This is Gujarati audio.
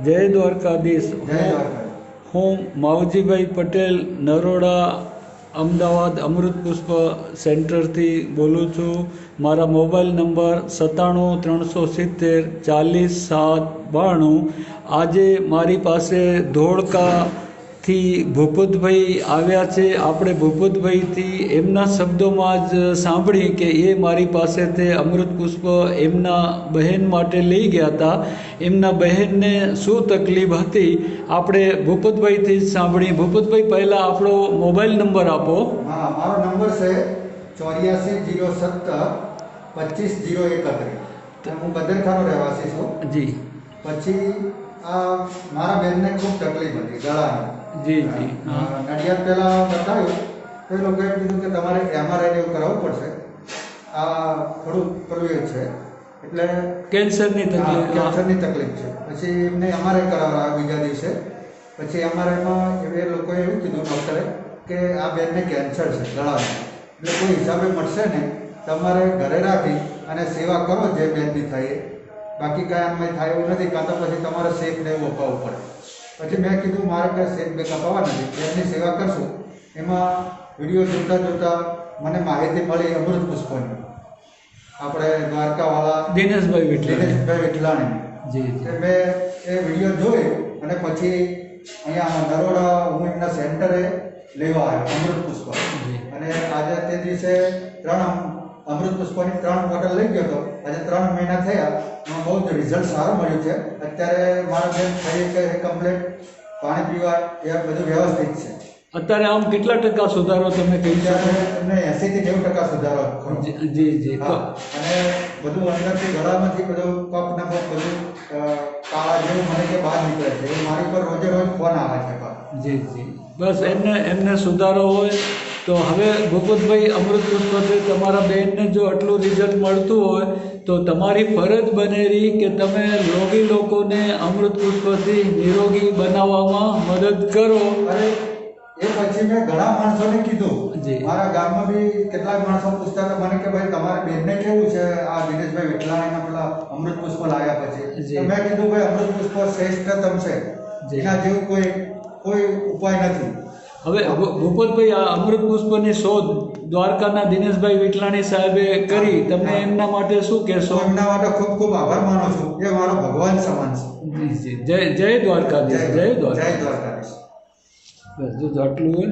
જય દ્વારકાધીશ। હું માવજીભાઈ પટેલ નરોડા અમદાવાદ અમૃત પુષ્પ સેન્ટરથી બોલું છું। મારા મોબાઈલ નંબર 97 370 40 7 92। આજે મારી પાસે ધોળકાથી ભૂપતભાઈ આવ્યા છે। આપણે ભૂપતભાઈથી એમના શબ્દોમાં જ સાંભળી કે એ મારી પાસેથી અમૃત પુષ્પ એમના બહેન માટે લઈ ગયા હતા। એમના બહેનને શું તકલીફ હતી આપણે ભૂપતભાઈથી જ સાંભળી। ભૂપતભાઈ, પહેલાં આપણો મોબાઈલ નંબર આપો। હા, મારો નંબર છે 84 017 25 031। હું બદરખાનો રહેવાસી છું જી। પછી આ મારા બેનને ખૂબ તકલીફ હતી ગળાની। જી જી। હા, નડિયાદ પહેલાં બતાવ્યું તો એ લોકોએ કીધું કે તમારે MRI એવું કરાવવું પડશે, આ થોડું પેલું એ છે એટલે કેન્સરની તકલીફ। કેન્સરની તકલીફ છે। પછી એમને MRI કરાવવા બીજા દિવસે। પછી MRIમાં એ લોકોએ એવું કીધું ડૉક્ટરે કે આ બેનને કેન્સર છે ગળાનું, એટલે કોઈ હિસાબે મળશે ને, તમારે ઘરે રાખી અને સેવા કરો જે બેનની થાય એ, બાકી કાંઈ આમાં થાય એવું નથી, કાં તો પછી તમારે શેક ને એવું અપાવવું પડે। પછી મેં કીધું મારે કાંઈ શેક બેક અપાવવા નથી, બેનની સેવા કરશું। એમાં વિડીયો જોતાં જોતાં મને માહિતી મળી અમૃત પુષ્પની, આપણે દ્વારકાવાળા દિનેશભાઈ વિઠલાણી। જી કે મેં એ વિડીયો જોઈ અને પછી અહીંયા નરોડા હું એમના સેન્ટરે લેવા આવ્યો અમૃત પુષ્પ। અને આજે તે દિવસે 3 અમૃત પુષ્પની 3 બોટલ લઈ ગયો હતો। આજે 3 મહિના થયા, એમાં બહુ જ રિઝલ્ટ સારું મળ્યું છે। અત્યારે મારા બેન થઈ કે કમ્પ્લીટ પાણી પીવા એ બધું વ્યવસ્થિત છે। અત્યારે આમ કેટલા ટકા સુધારો તમે કહી શકો? એમને 80 થી 90% સુધારો ખરો। જી જી। અને બધું અંદરથી ગળામાંથી બધું કફ ને બધું કાળા જેવું મને કે બહાર નીકળે છે। એ મારી પર રોજે રોજ ફોન આવે છે। જી જી, બસ એમને સુધારો હોય તો હવે ભૂપતભાઈ અમૃત પુષ્પથી તમારા બહેનને જો આટલું રિઝલ્ટ મળતું હોય તો તમારી ફરજ બનેલી કે તમે રોગી લોકોને અમૃત પુષ્પથી નિરોગી બનાવવામાં મદદ કરો। અરે એ પછી મેં ઘણા માણસોને કીધું, જી। મારા ગામમાં બી કેટલાક માણસો પૂછતા હતા મને કે ભાઈ તમારા બેનને કેવું છે આ દિનેશભાઈ વિઠલાણીના પેલા અમૃત પુષ્પ લાવ્યા પછી? તો મેં કીધું ભાઈ અમૃત પુષ્પ શ્રેષ્ઠતમ છે, એના જેવું કોઈ ઉપાય નથી। હવે ભૂપતભાઈ, આ અમૃત પુષ્પની શોધ દ્વારકાના દિનેશભાઈ વિઠલાણી સાહેબે કરી, તમે એમના માટે શું કહેશો? એમના માટે ખૂબ ખૂબ આભાર માનું છું, એ મારો ભગવાન સમાન છે। જી જી, જય દ્વારકાધીશ। જય દ્વારકાધીશ। જય દ્વારકાધીશ। બસ જો આટલું હોય